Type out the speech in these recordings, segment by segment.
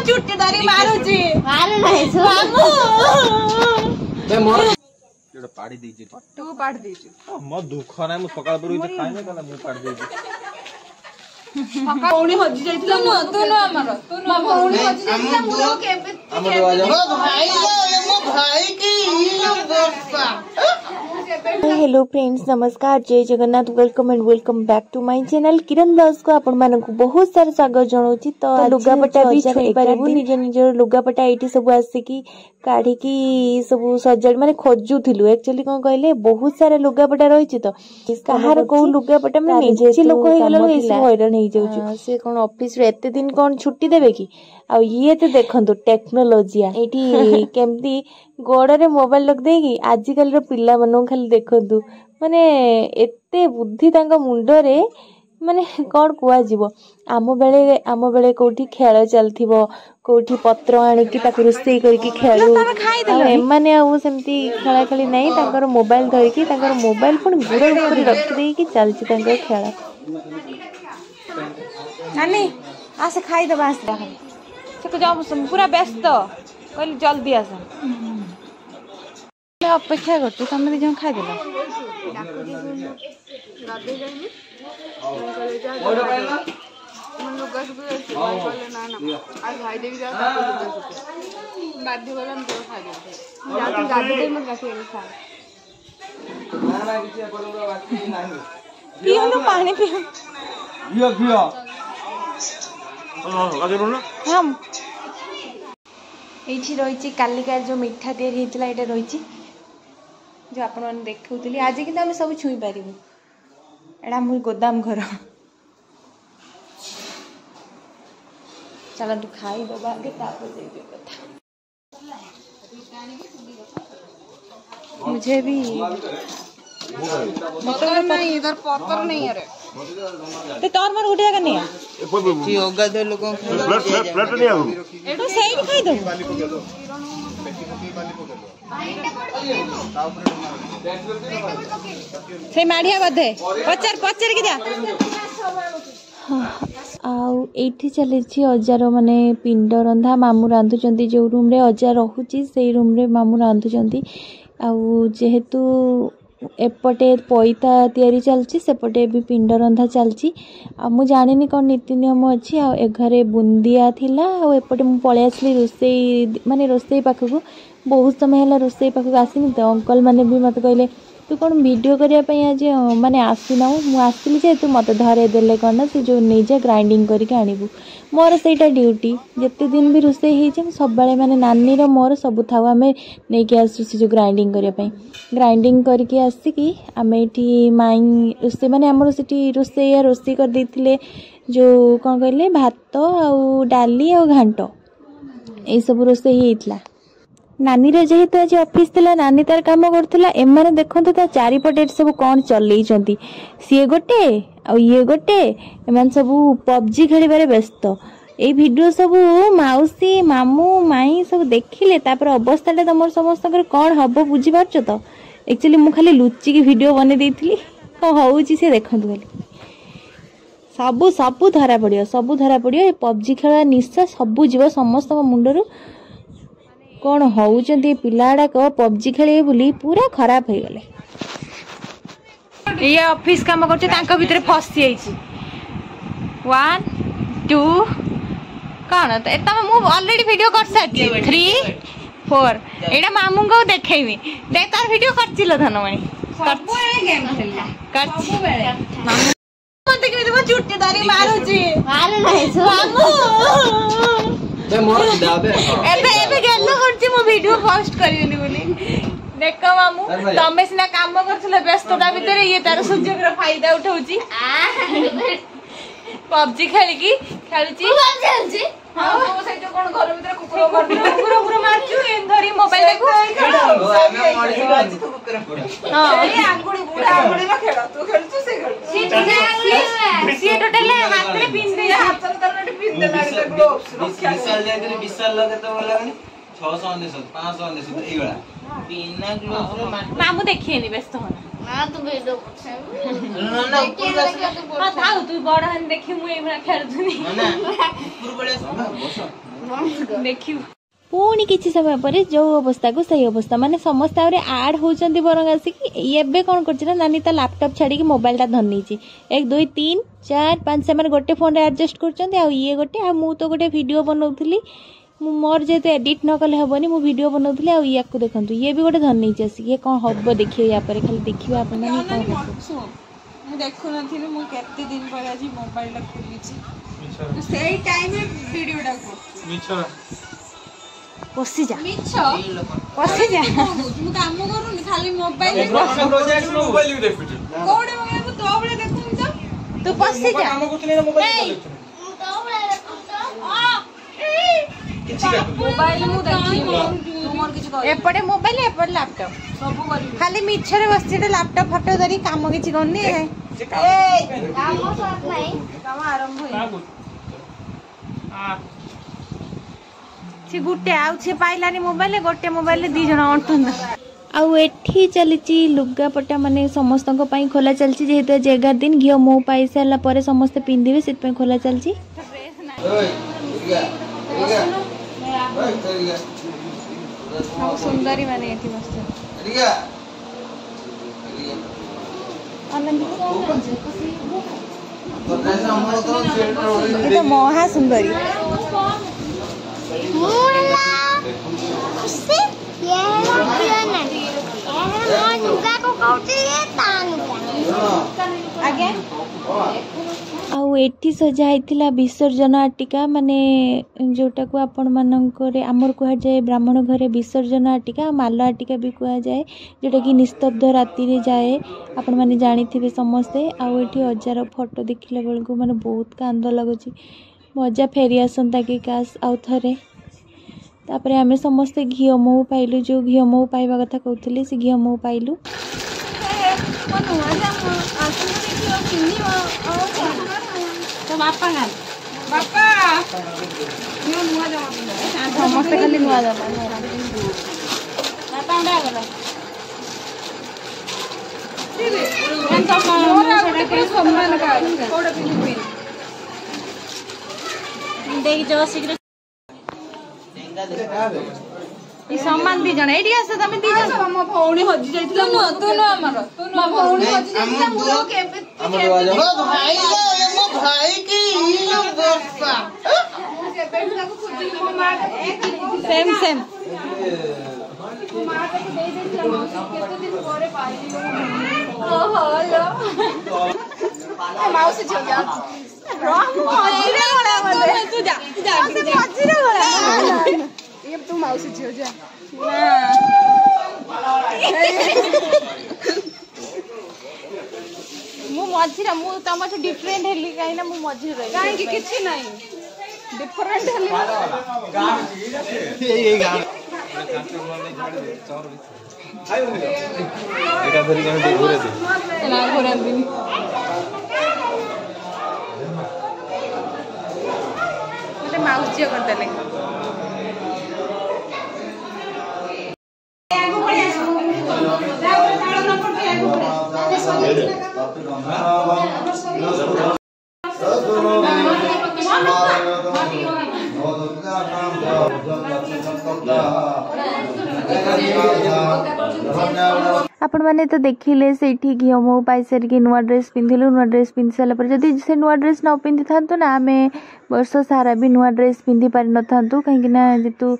चुट्टी धरी मारुची मारे नहीं मामू बे मोर एटा पाड़ी देछि तू पाड़ देछि म दुख नै म सकाळ पर उठे खाइ नै कला म पाड़ी देछि भौणी हजी जाइथिला तू न हमर तू न भौणी हजी जाइथिला मु केबे हमर आवाज मो भाई की बप्पा। हेलो फ्रेंड्स, नमस्कार, जय Jagannath, welcome and welcome back to my channel Kiran Das को आपण मानक बहुत सारा स्वागत जनाउची। तो लुगापटा भी छुई पारबु निज निज लुगापटा एठी सब आसे की काढी की सब सजाड माने खोजुथिलु। एक्चुअली कोन कहले बहुत सारा लुगापटा रहिछि तो कहार को लुगापटा में निजे लोक होई गेला एस हैरान हे जाउची। से कोन ऑफिस रे एते दिन कोन छुट्टी देबे की आ ये तो देखंतु टेक्नोलॉजी एठी केमती गोड़े मोबाइल रख देगी आजिकल रो पिला मन खाली देखंतु माने एते बुद्धि तांका मुंडरे माने कौन कुआ जीवो। आम बेले कोठी खेल चलथिबो कोठी पत्र आनी की ताकु रोसई करके खेलु एमाने आ सेमती खेला खेली नहीं तांकर मोबाइल धरि की तांकर मोबाइल पण गुड़ ऊपर रख देई की चलची तांकर खेला। नानी आसे खाई दबा आसे से जाओ पूरा व्यस्त कहली जल्दी आस मैं अपेक्षा करती तुम दी खाई देल पानी हम ये रही कालिकार जो मिठा तैयारी होता है रही जो आपण मैंने देखुली आज कि आम सब छुई पारू एटा मु गोदाम घर चलतु खाई दबा आगे मुझे भी नहीं इधर पत्थर नहीं है रे तोर मार उठिया का नहीं जी होगा दे लोगों प्लेट नहीं आउ एडो सही खाई दो से माड़िया बधे पचर कि जा आउ एठी चलेछि अजार माने पिंड रंधा मामू रांधुचंती जो रूम रे अजार रहुची सेई रूम रे मामू रांधुचंती। आउ जेहेतु एपटे पैता तैयारी चलची सेपटे भी पिंड रंधा चलची। आ मु जानिनी कोन नीति नियम अछि। आ ए घरे बुंदिया थिला आ एपटे मु पळे आसली रोसई माने रोसई पाखकु बहुत समय हला रोसई पाखकु आसीनी तो अंकल माने भी मते कहले तू कोन वीडियो करिया पई आज माने आसीना मु आसली जे तू मते धरे देले कोन से जो निजे ग्राइंडिंग करके आनिबु मोर सेटा ड्यूटी जत्ते दिन भी रोसई हे जे सब बेले माने नानी रो मोर सब थाव हमें नै के आसु से जो ग्राइंडिंग करिया पई ग्राइंडिंग करके आसी की हमें एठी माई रोसई माने हमर सेठी रोसई कर देथिले जो कोन कहले भात आ डाली आ घांट ए सब रोसई हेइतला। नानी रे जेहेतु आज ऑफिस थिला नानी तार काम करथिला एमाने देखंतु ता चारिपटे सब कोन चलैचंती सी गोटे आ ये गोटे एमान सब पबजी खेलिबारे व्यस्त। ए वीडियो सब माउसी मामू माई सब देखिले तापर अवस्थाटा तमर समस्तकर कोन हबो बुझी पारछो तो। एक्चुअली मु खाली लुच्ची की वीडियो बने देइथिली तो होउची से देखंतु खाली सब धरा पड़ियो ए पबजी खेला निशा सब जीव समस्त मुंडरू कौन होउचंती पिलाड़ा को पबजी खेले बोली पूरा खराब हो गले। ये ऑफिस काम करछे तांका भीतर फसी आइछि 1 2 कोन त एता मु ऑलरेडी वीडियो कर साथी 3 4 एडा मामू को देखैमी दे तार वीडियो करचिलो धनमणि सब गेम खेलला करछि मामू मते कि वो चुट्टी धरी मारुची मारे नहीं मामू बे मोर दाबे एबे गेलो करछि मु वीडियो पोस्ट करियनी बोली देख मामू तमे सिना काम करथिले व्यस्तता भीतर ये तार सुजोग रो फायदा उठाउची पबजी खेली खेलुची हां तो से जो कोन घर भीतर कुकुर मारछु एन धरी मोबाइल देखो हमें मर्जी बाजी तो कुकुर हां ए आंगुड़ी बुढ़ा आंगुड़ी रा खेल तू खेलछु से खेल सी टोटल हाथ रे पिन दे हाथ में तरने पिन दे लागे ग्लोव्स विशाल जाय विशाल लगे तो लागनी 699 599 एई वाला बिना ग्लोव्स रो मामू देखिएनी व्यस्त होना ना तू वीडियो ना ऊपर हां थाउ तू बड़ हन देखि मु एई खेलथुनी ना ऊपर बळे बस देखियो पुणी किसी समय पर जो अवस्था को सही अवस्था माने समस्त आड होचंदी बरंग आसिक एबे कोन करछि ना नानी ता लैपटॉप छाड़ी के मोबाइल ता धरनी छी 1 2 3 4 5 से माने गोटे फोन रे एडजस्ट करचंदी आ ये गोटे आ मु तो गोटे वीडियो बनौथली मोर जेते एडिट न कले हबनी मु वीडियो बनौथली आ या को देखंतु ये भी गोटे धरनी छी आसिक ये कोन हबो देखियो या पर खाली देखियो आपन माने कोन हबो मु देखु नथिले मु केते दिन पर आज मोबाइल ला खोली छी सेही टाइम रे वीडियो टा को मिछा पसी जा मिछो पसी जा मु काम करूनी खाली मोबाइल प्रोजेक्ट मोबाइल भी देखुची कोडे मु तो बळे देखुनी तो तू पसी जा काम करथले ना मोबाइल देखुची मोबाइल मु देखी तू मोर किछ कर एपटे मोबाइल एपटे लैपटॉप सब करी खाली मिछरे बसछे लैपटॉप फोटो धरी काम किछि करनी है काम साथ नहीं काम आरंभ होई से गुटे आउ छे पाइलानी मोबाइल गोटे मोबाइल दी जण अंठुन आउ एठी चलीची लुगापटा माने समस्त पई खोला चलची जेहेतु 11 दिन घियो मो पाई साला परे समस्त पिंदिबे सित पई खोला चलची सुंदरी माने एठी मस्त तो महा सुंदरी आउ एठी सजा हैथिला विसर्जन आटिका माने जोटा को आपण मानकरे आमर कुहा जाए ब्राह्मण घरे विसर्जन आटिका माल आटिका भी कुहा जाए जोटा कि निस्तब्ध राति रे जाए आपण माने जानिथिबे समस्ते आउ एठी हजार फोटो देखिला बेल को माने बहुत कांद लागुची मजा फेरी आसंता कि काश आउ थरे तापरे आमे समस्ते घियो मऊ पाइलु जो घियो मऊ पाइबा कथा कहउथिले से घियो मऊ पाइलु बापा समस्ते खाली नुआ जाबा बापा अंडा गला देख जो शीघ्र ई सम्मान दी जण एडी आसे तमे दी जण हम भौणी हजि जाइतला तू न हमर मो भौणी हजि जाइतला मु केबे मो भाई लो मो भाई की लो बप्पा केबे ताको खुजी मो मां सेम सेम मो मां ताको दे देतिला मो केते दिन परे पाइली ओहो लो माउसी छ जा राम हजि रे बड़ा मते तू जा से हजि रे बड़ा ये तू माउसी छ जा मु मझिरा मु तमठ डिफरेंट हेली काई ना मु मझिर रही काई कि किछि नाही डिफरेंट हेली ये गान एटा धरि के घोरे दे ना घोरे दिन मते माउसी कर देले आपण माने तो देखिले सेठी घियो मो पाई सर के नुआ ड्रेस पिंधिलु नुआ ड्रेस पिंधि साला पर जदी से नुआ ड्रेस न पिंधि थांतो ना हमें वर्ष सारा भी नुआ ड्रेस पिंधि पारि न थांतो कहीं ना जेतु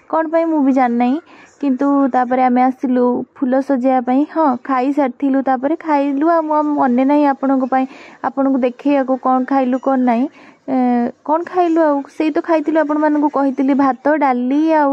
कौन पाई मु भी जान नहीं किंतु तापरे आमे आसिलु फूल सजेया पाई हां खाई सारथिलु तापरे खाइलु आ मने नहीं आपन को पाई आपन को देखैया को कोन खाइलु कोन नहीं कौन खाइलु आ सेई तो खाइतिलु आपन मान को कहितिली भात डाली आ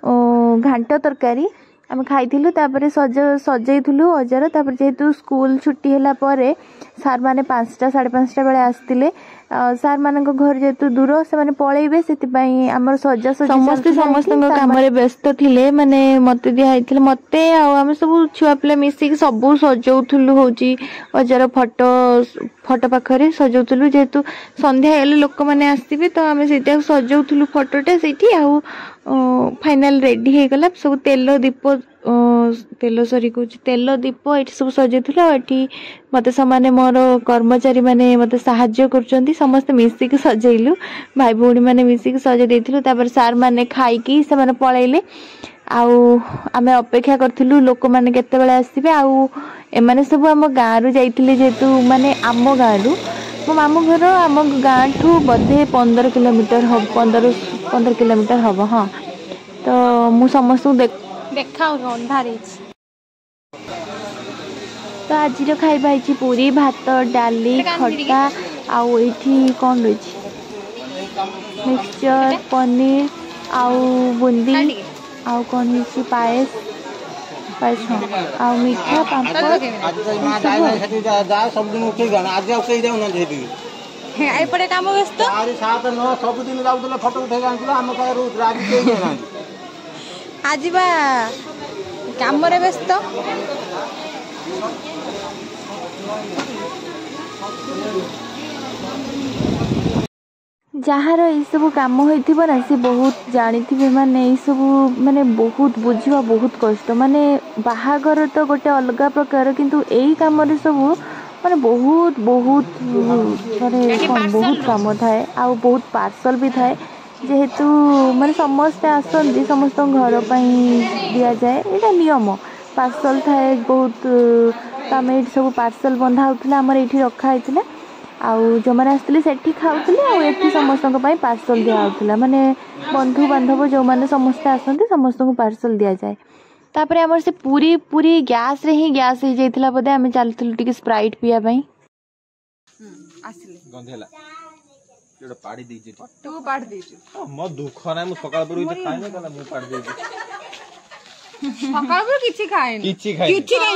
घांट तरकारी आम खाइथिलु तापरे सजेइथिलु हजार तापरे जेहेतु स्कूल छुट्टी होला परे सार माने 5टा 5:30 बेले आस्तिले सार मान घर जेहेतु दूर से माने पळेबे सेति पई हमर सजा सजा समस्त काम रे व्यस्त थिले माने मते दिया आइथिले मते आ हम सब छुआ पिला मिसी सब सजौथुलु होची हजार फोटो पाखरे सजौथुलु जेहेतु संध्या हेले लोक माने आसीबे तो हम सेटा सजौथुलु फोटोटा सेठी आ फाइनाल रेडी हो गला सब तेल दीप तेल सरी कौच तेल दीप ये सब सजेल ये मत समाने मोर कर्मचारी माने मत साहाय्य कर समस्ते मिसिक सजेलु भाई भौणी मैंने मिसिक सजे देथिलु सार मैंने खाइकी से मैंने पलैले आमे अपेक्षा करथिलु लोक माने केते बेले आसीबे एमाने सब आम गाँव जाइथिले जेतु माने आम गाँव मो मामू घर आम गाँ ठू बधे 15 किलोमीटर हम 15 किलोमीटर हम हाँ तो मु समस्त देखा अंधार तो आज खाइबा पूरी भात डाली खटा आउ एठी कौन रही मिक्सचर पनीर आउ बूंदी आउ कौन है पायस पायस हाँ आउ मीठा पापड़ सब दिन उठे आज एपटे काम व्यस्त 7 9 सब दिन जाउतले फोटो उठे आनला हम का रोज राजी के ना आज बा काम रे व्यस्त जार सब कम होइथिबो ना से बहुत जानिथिबे माने ई सब माने बहुत बुझिबा बहुत कष्ट माने बाहागर तो गोटे अलग प्रकार किंतु एई काम रे सब माने बहुत बहुत माने बहुत काम थाए आ बहुत पार्सल भी थाए जेहेतु माने समस्त आसंती समस्त घर दिया जाए एटा नियम पार्सल थाए बहुत आम ये सब पार्सल बंधा होता आमर ये रखा होता आउ जो मैंने आसते से खाऊले समस्त पार्सल दिया माने बंधु बांधव जो मैंने समस्ते आसती समस्त को पार्सल दि जाए तापर आमर से पूरी पूरी गैस रे ही गैस हो जाइथिला बोधे आम चलथिलु टिके स्प्राइट पिया पई आसिले गंधेला एटा पाड़ी दै जे तू पाड़ देछु मो दुख नै मु सकाळ पुरु खाइ नै कला मु पाड़ दै सकाळ पुरु किछि खाइ नै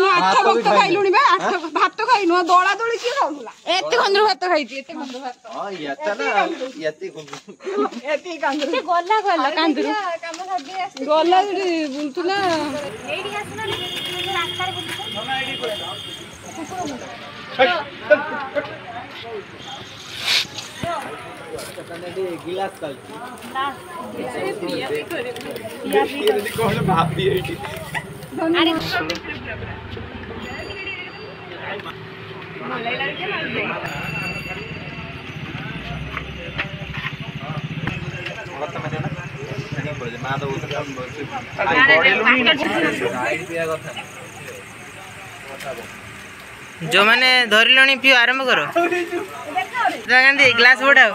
आठ भक्त खाइलुनी बा आठ भात खाइनु दळा दळी की खाउला एते खंद्र भात खाइछि एते खंद्र भात हां याता ना याते खंद्र एते खंद्र से गल्ला गल्ला कांद्र काम सदी आसी गल्ला बुलतुला एडी आसना रास्ता रे बुलतु ना एडी गिलास काल कोन भाभी एटी अरे जो मैंने धरलणी पियो आरंभ करो गांधी ग्लास बढ़ाओ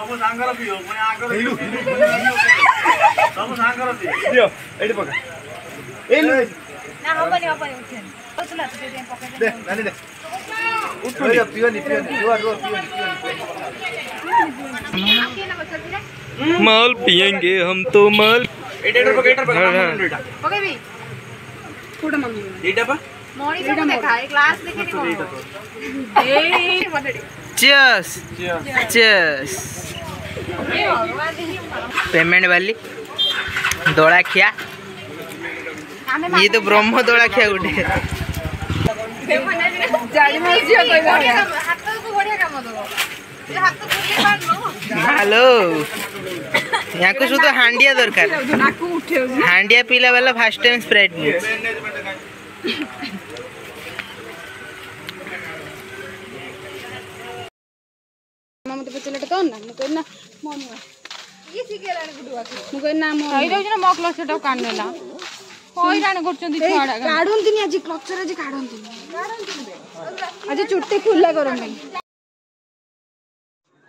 माल पियेंगे हम तो माल चीयर्स चीयर्स पेमेंट वाली दोला खिया ये तो ब्रह्म दोला खिया गोटे हेलो यहाँ को शुद्ध हांडिया दरकार हांडिया पीला वाला फर्स्ट टाइम स्प्राइट मते पचलेट तो ना मु कहना मम्मी ये सिकेलानी गुडुआ मु कहना मो हई रहछ ना मो क्लचर काननेला होई राण करचंदी छाडा काढूनतिनी आज क्लचर आज काढूनतिनी आज चुट्टी खुला करम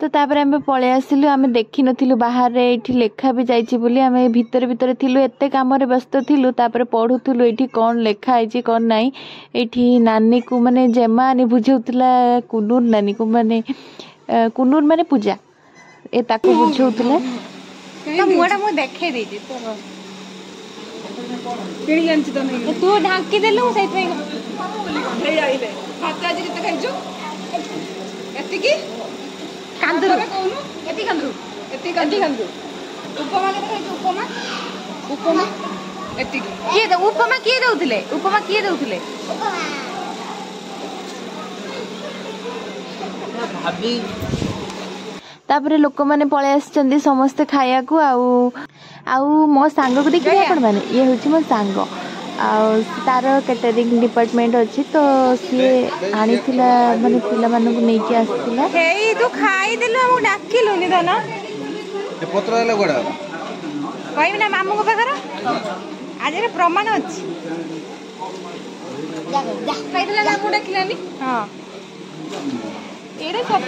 तो तापर आम पलि आसिलु आम देखि नथिलु बाहर एठी लेखा भी जाइछि बोली आम भितर भितर थिलु एते काम रे व्यस्त थिलु तापर पढुथुलु एठी कोन लेखा आइछि कोन नाही एठी नानी को माने जेमा नि बुझौतला कुनूर नानी को माने कुनूर माने पूजा ए ताको बुझौतला तो मोडा मु देखे देछि तो केणी जानछि तो नहीं तू ढांकी देलु सहित में हे आइले भात आज केते खाइछु एते की कांदरू कोनु एती कांदरू उपमा केते खाइछु उपमा एती किए दे उपमा किए दउथिले भाभी तापर लोक मैंने पलि आसछन्ती समस्ते खाइयाकू आउ मो सांग को देखिए आपण माने ये होची मो सांग तार कैटरिंग डिपार्टमेंट अच्छी तो सी आनी माने पिला मानक नहीं आसला तू खाई देलु हम डाकिलुनी तो ना पत्र हेला गोडा कहबी ना मामू को पाखर आज रे प्रमाण अछि खाई देला ना मुडा किलानी हां एरे सब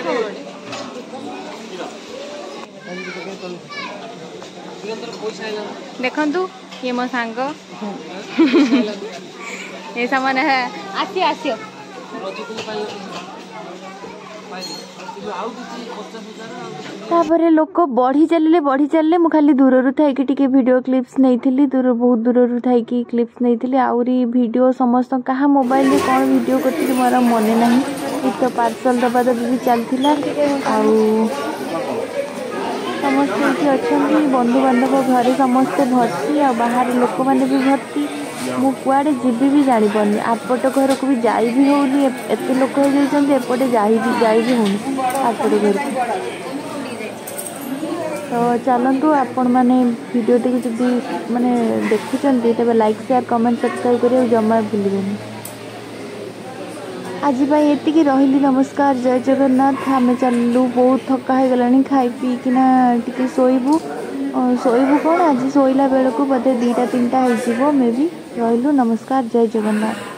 देखंतु ये मो सांग ये सामान है आसियो तापर लोक बढ़ी चलिए मु खाली दूर थी टिके वीडियो क्लिप्स नहीं दूर बहुत दूर थी क्लिप्स नहीं आउरी वीडियो समस्त कहा मोबाइल रे कौन वीडियो करती मोर मन ना तो पार्सल दबा दबी भी चलता समस्त ये अच्छा बंधु बांधव घरे समस्ते भर्ती आ बाहर लोक मैंने भी भर्ती मु कुआड़े जीवी भी जानी पानी आपट घर को भी जाई भी होनी एत लोक हो जाइछन्ते एपटे जाई भी होनी आपट घर को तो चलतु आपण मैंने वीडियो टी जदि माने देखुचंती तबे लाइक शेयर कमेंट सब्सक्राइब करियो जमा भूलिबेनी आज भाई एतिकी रही नमस्कार जय जगन्नाथ आम चलू बहुत थका हो गलानी खाई पी किना टिके शोबू कौन आज शोला बेलू बोधे 2-3 हो मे भी रही नमस्कार जय जगन्नाथ।